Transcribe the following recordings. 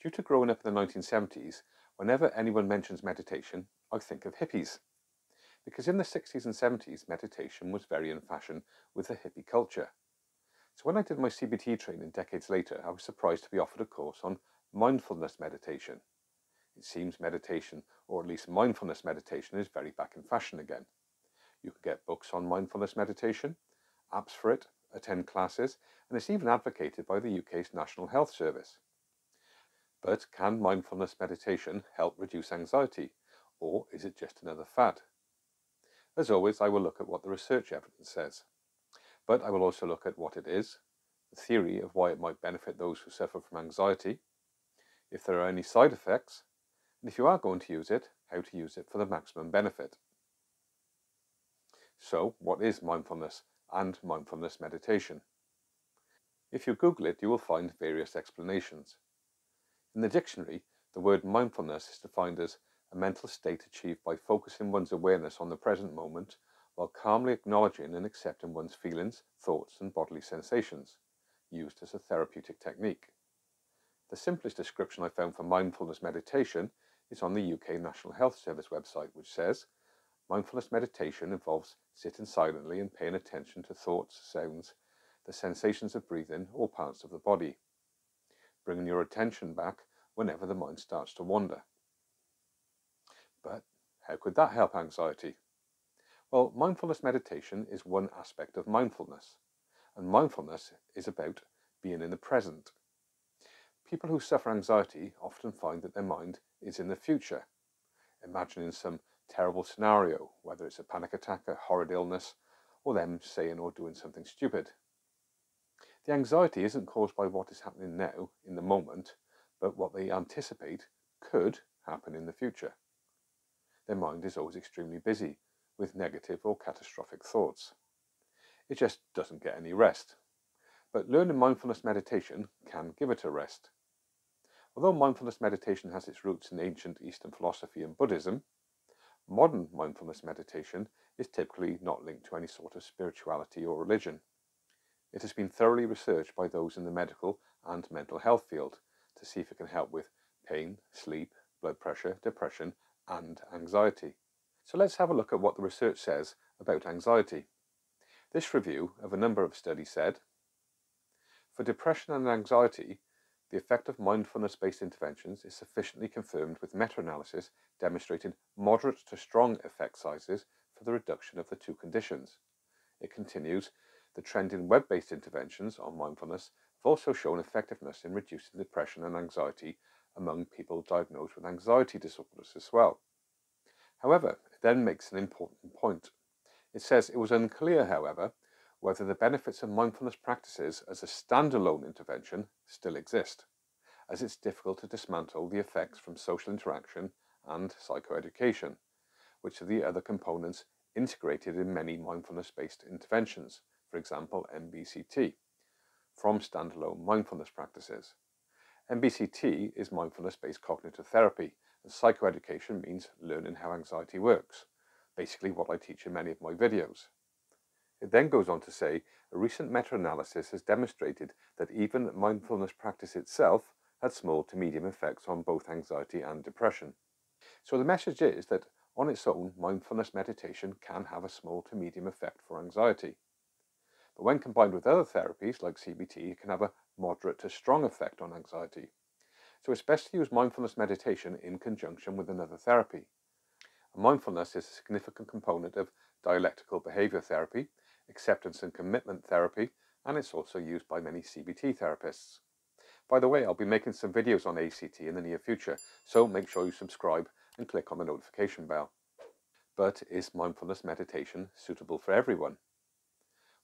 Due to growing up in the 1970s, whenever anyone mentions meditation, I think of hippies. Because in the 60s and 70s, meditation was very in fashion with the hippie culture. So when I did my CBT training decades later, I was surprised to be offered a course on mindfulness meditation. It seems meditation, or at least mindfulness meditation, is very back in fashion again. You can get books on mindfulness meditation, apps for it, attend classes, and it's even advocated by the UK's National Health Service. But can mindfulness meditation help reduce anxiety, or is it just another fad? As always, I will look at what the research evidence says, but I will also look at what it is, the theory of why it might benefit those who suffer from anxiety, if there are any side effects, and if you are going to use it, how to use it for the maximum benefit. So, what is mindfulness and mindfulness meditation? If you Google it, you will find various explanations. In the dictionary, the word mindfulness is defined as a mental state achieved by focusing one's awareness on the present moment while calmly acknowledging and accepting one's feelings, thoughts, and bodily sensations, used as a therapeutic technique. The simplest description I found for mindfulness meditation is on the UK National Health Service website, which says, mindfulness meditation involves sitting silently and paying attention to thoughts, sounds, the sensations of breathing, or parts of the body, bringing your attention back whenever the mind starts to wander. But how could that help anxiety? Well, mindfulness meditation is one aspect of mindfulness, and mindfulness is about being in the present. People who suffer anxiety often find that their mind is in the future, imagining some terrible scenario, whether it's a panic attack, a horrid illness, or them saying or doing something stupid. The anxiety isn't caused by what is happening now, in the moment, but what they anticipate could happen in the future. Their mind is always extremely busy with negative or catastrophic thoughts. It just doesn't get any rest. But learning mindfulness meditation can give it a rest. Although mindfulness meditation has its roots in ancient Eastern philosophy and Buddhism, modern mindfulness meditation is typically not linked to any sort of spirituality or religion. It has been thoroughly researched by those in the medical and mental health field to see if it can help with pain, sleep, blood pressure, depression, and anxiety. So let's have a look at what the research says about anxiety. This review of a number of studies said, for depression and anxiety, the effect of mindfulness-based interventions is sufficiently confirmed with meta-analysis demonstrating moderate to strong effect sizes for the reduction of the two conditions. It continues, the trend in web-based interventions on mindfulness have also shown effectiveness in reducing depression and anxiety among people diagnosed with anxiety disorders as well. However, it then makes an important point. It says it was unclear, however, whether the benefits of mindfulness practices as a standalone intervention still exist, as it's difficult to dismantle the effects from social interaction and psychoeducation, which are the other components integrated in many mindfulness-based interventions, for example MBCT, from standalone mindfulness practices. MBCT is mindfulness-based cognitive therapy, and psychoeducation means learning how anxiety works, basically what I teach in many of my videos. It then goes on to say, a recent meta-analysis has demonstrated that even mindfulness practice itself had small to medium effects on both anxiety and depression. So the message is that on its own, mindfulness meditation can have a small to medium effect for anxiety. But when combined with other therapies like CBT, it can have a moderate to strong effect on anxiety. So it's best to use mindfulness meditation in conjunction with another therapy. Mindfulness is a significant component of dialectical behavior therapy, acceptance and commitment therapy, and it's also used by many CBT therapists. By the way, I'll be making some videos on ACT in the near future, so make sure you subscribe and click on the notification bell. But is mindfulness meditation suitable for everyone?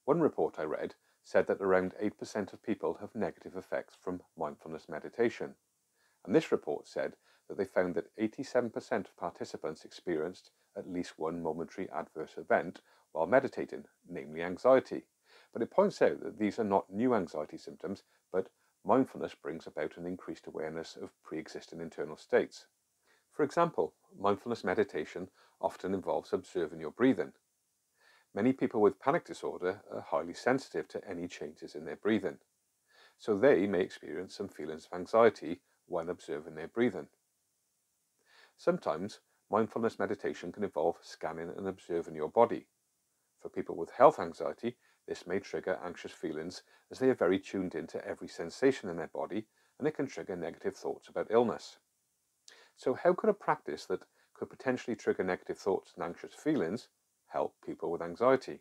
One report I read said that around 8% of people have negative effects from mindfulness meditation. And this report said that they found that 87% of participants experienced at least one momentary adverse event while meditating, namely anxiety. But it points out that these are not new anxiety symptoms, but mindfulness brings about an increased awareness of pre-existing internal states. For example, mindfulness meditation often involves observing your breathing. Many people with panic disorder are highly sensitive to any changes in their breathing, so they may experience some feelings of anxiety while observing their breathing. Sometimes mindfulness meditation can involve scanning and observing your body. For people with health anxiety, this may trigger anxious feelings as they are very tuned into every sensation in their body, and it can trigger negative thoughts about illness. So how could a practice that could potentially trigger negative thoughts and anxious feelings help people with anxiety?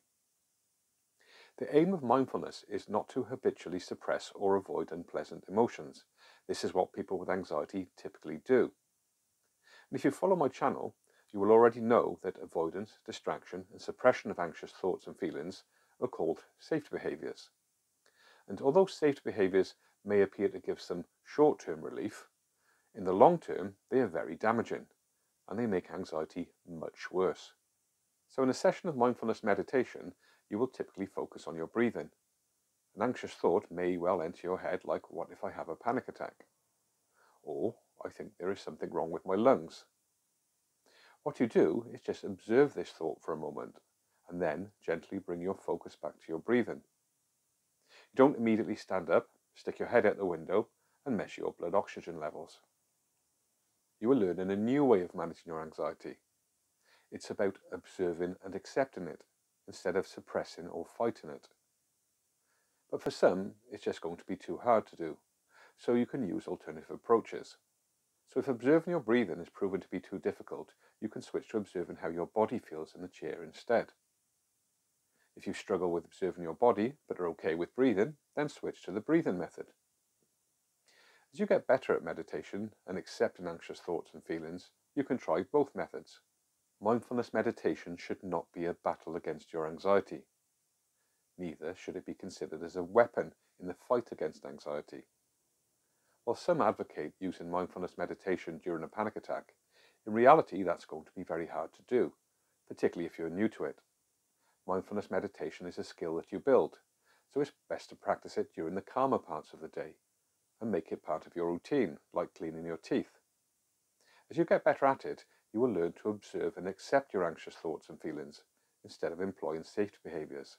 The aim of mindfulness is not to habitually suppress or avoid unpleasant emotions. This is what people with anxiety typically do. And if you follow my channel, you will already know that avoidance, distraction, and suppression of anxious thoughts and feelings are called safety behaviours. And although safety behaviours may appear to give some short-term relief, in the long term they are very damaging, and they make anxiety much worse. So in a session of mindfulness meditation, you will typically focus on your breathing. An anxious thought may well enter your head like, what if I have a panic attack? Or, I think there is something wrong with my lungs. What you do is just observe this thought for a moment, and then gently bring your focus back to your breathing. You don't immediately stand up, stick your head out the window, and measure your blood oxygen levels. You are learning a new way of managing your anxiety. It's about observing and accepting it, instead of suppressing or fighting it. But for some, it's just going to be too hard to do, so you can use alternative approaches. So if observing your breathing is proven to be too difficult, you can switch to observing how your body feels in the chair instead. If you struggle with observing your body, but are okay with breathing, then switch to the breathing method. As you get better at meditation and accepting anxious thoughts and feelings, you can try both methods. Mindfulness meditation should not be a battle against your anxiety. Neither should it be considered as a weapon in the fight against anxiety. While some advocate using mindfulness meditation during a panic attack, in reality that's going to be very hard to do, particularly if you're new to it. Mindfulness meditation is a skill that you build, so it's best to practice it during the calmer parts of the day and make it part of your routine, like cleaning your teeth. As you get better at it, you will learn to observe and accept your anxious thoughts and feelings instead of employing safety behaviours.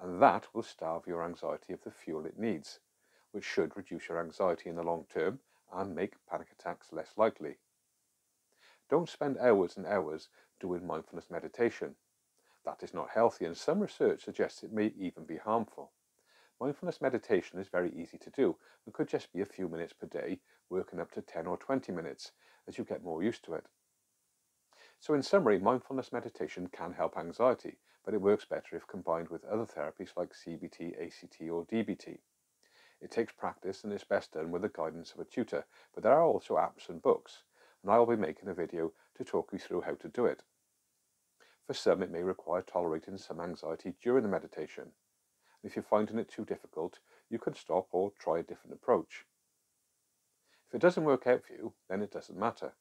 And that will starve your anxiety of the fuel it needs, which should reduce your anxiety in the long term and make panic attacks less likely. Don't spend hours and hours doing mindfulness meditation. That is not healthy, and some research suggests it may even be harmful. Mindfulness meditation is very easy to do and could just be a few minutes per day, working up to 10 or 20 minutes as you get more used to it. So in summary, mindfulness meditation can help anxiety, but it works better if combined with other therapies like CBT, ACT or DBT. It takes practice and is best done with the guidance of a tutor, but there are also apps and books, and I will be making a video to talk you through how to do it. For some, it may require tolerating some anxiety during the meditation. If you're finding it too difficult, you can stop or try a different approach. If it doesn't work out for you, then it doesn't matter.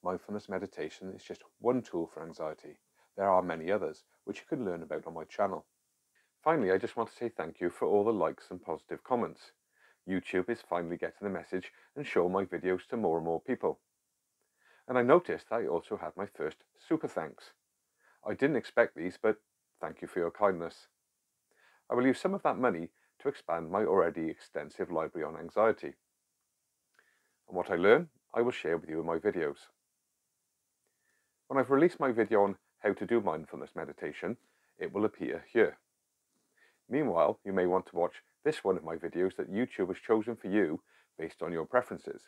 Mindfulness meditation is just one tool for anxiety. There are many others, which you can learn about on my channel. Finally, I just want to say thank you for all the likes and positive comments. YouTube is finally getting the message and showing my videos to more and more people. And I noticed I also had my first super thanks. I didn't expect these, but thank you for your kindness. I will use some of that money to expand my already extensive library on anxiety. And what I learn, I will share with you in my videos. When I've released my video on how to do mindfulness meditation, it will appear here. Meanwhile, you may want to watch this one of my videos that YouTube has chosen for you based on your preferences.